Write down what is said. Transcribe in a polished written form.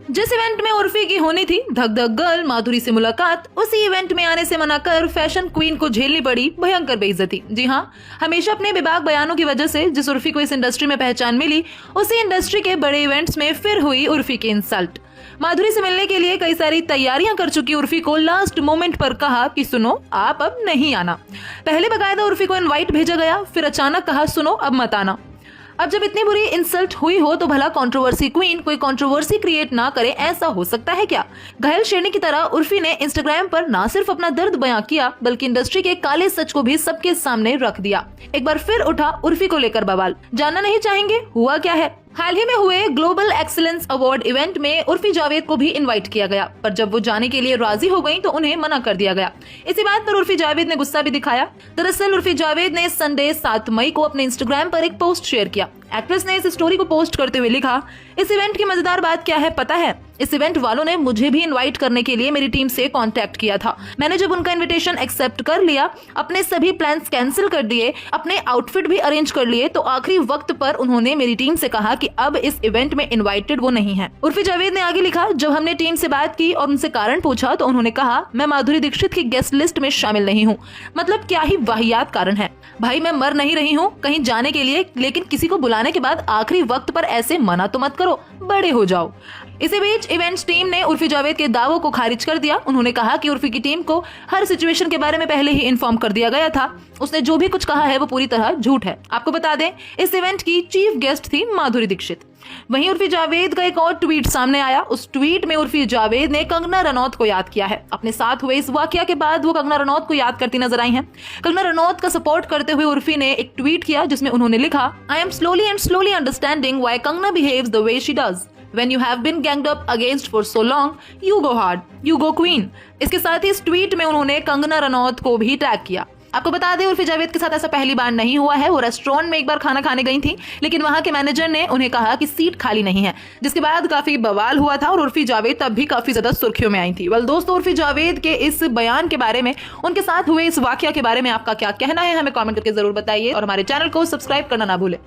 जिस इवेंट में उर्फी की होनी थी धक धक गर्ल माधुरी से मुलाकात, उसी इवेंट में आने से मना कर फैशन क्वीन को झेलनी पड़ी भयंकर बेइज्जती। जी हाँ, हमेशा अपने बेबाक बयानों की वजह से जिस उर्फी को इस इंडस्ट्री में पहचान मिली, उसी इंडस्ट्री के बड़े इवेंट्स में फिर हुई उर्फी की इंसल्ट। माधुरी से मिलने के लिए कई सारी तैयारियां कर चुकी उर्फी को लास्ट मोमेंट पर कहा कि सुनो आप अब नहीं आना। पहले बकायदा उर्फी को इनवाइट भेजा गया, फिर अचानक कहा सुनो अब मत आना। अब जब इतनी बुरी इंसल्ट हुई हो तो भला कंट्रोवर्सी क्वीन कोई कंट्रोवर्सी क्रिएट ना करे, ऐसा हो सकता है क्या? घायल शेरनी की तरह उर्फी ने इंस्टाग्राम पर ना सिर्फ अपना दर्द बयां किया बल्कि इंडस्ट्री के काले सच को भी सबके सामने रख दिया। एक बार फिर उठा उर्फी को लेकर बवाल। जानना नहीं चाहेंगे हुआ क्या है? हाल ही में हुए ग्लोबल एक्सीलेंस अवार्ड इवेंट में उर्फी जावेद को भी इनवाइट किया गया, पर जब वो जाने के लिए राजी हो गई तो उन्हें मना कर दिया गया। इसी बात पर उर्फी जावेद ने गुस्सा भी दिखाया। दरअसल उर्फी जावेद ने संडे 7 मई को अपने इंस्टाग्राम पर एक पोस्ट शेयर किया। एक्ट्रेस ने इस स्टोरी को पोस्ट करते हुए लिखा, इस इवेंट की मजेदार बात क्या है पता है? इस इवेंट वालों ने मुझे भी इनवाइट करने के लिए मेरी टीम से कांटेक्ट किया था। मैंने जब उनका इनविटेशन एक्सेप्ट कर लिया, अपने सभी प्लान्स कैंसिल कर दिए, अपने आउटफिट भी अरेंज कर लिए, तो आखिरी वक्त पर उन्होंने मेरी टीम से कहा कि अब इस इवेंट में इनवाइटेड वो नहीं है। उर्फी जावेद ने आगे लिखा, जब हमने टीम से बात की और उनसे कारण पूछा तो उन्होंने कहा मैं माधुरी दीक्षित की गेस्ट लिस्ट में शामिल नहीं हूँ। मतलब क्या ही वाहियात कारण है भाई, मैं मर नहीं रही हूँ कहीं जाने के लिए, लेकिन किसी को बुलाने के बाद आखिरी वक्त पर ऐसे मना तो मत करो, बड़े हो जाओ। इसी बीच इवेंट्स टीम ने उर्फी जावेद के दावों को खारिज कर दिया। उन्होंने कहा कि उर्फी की टीम को हर सिचुएशन के बारे में पहले ही इन्फॉर्म कर दिया गया था। उसने जो भी कुछ कहा है वो पूरी तरह झूठ है। आपको बता दें इस इवेंट की चीफ गेस्ट थी माधुरी दीक्षित। वहीं उर्फी जावेद का एक और ट्वीट सामने आया। उस ट्वीट में उर्फी जावेद ने कंगना रनौत को याद किया है। अपने साथ हुए इस वाकया के बाद वो कंगना रनौत को याद करती नजर आई हैं। कंगना रनौत का सपोर्ट करते हुए उर्फी ने एक ट्वीट किया जिसमें उन्होंने लिखा, I am slowly understanding why Kangana behaves the way she does. When you have been ganged up against for so long, you go hard, you go queen। इसके साथ ही इस ट्वीट में उन्होंने कंगना रनौत को भी टैग किया। आपको बता दें उर्फी जावेद के साथ ऐसा पहली बार नहीं हुआ है। वो रेस्टोरेंट में एक बार खाना खाने गई थी, लेकिन वहां के मैनेजर ने उन्हें कहा कि सीट खाली नहीं है, जिसके बाद काफी बवाल हुआ था और उर्फी जावेद तब भी काफी ज्यादा सुर्खियों में आई थी। वेल दोस्तों, उर्फी जावेद के इस बयान के बारे में, उनके साथ हुए इस वाकया के बारे में आपका क्या कहना है, हमें कमेंट करके जरूर बताइए और हमारे चैनल को सब्सक्राइब करना ना भूलें।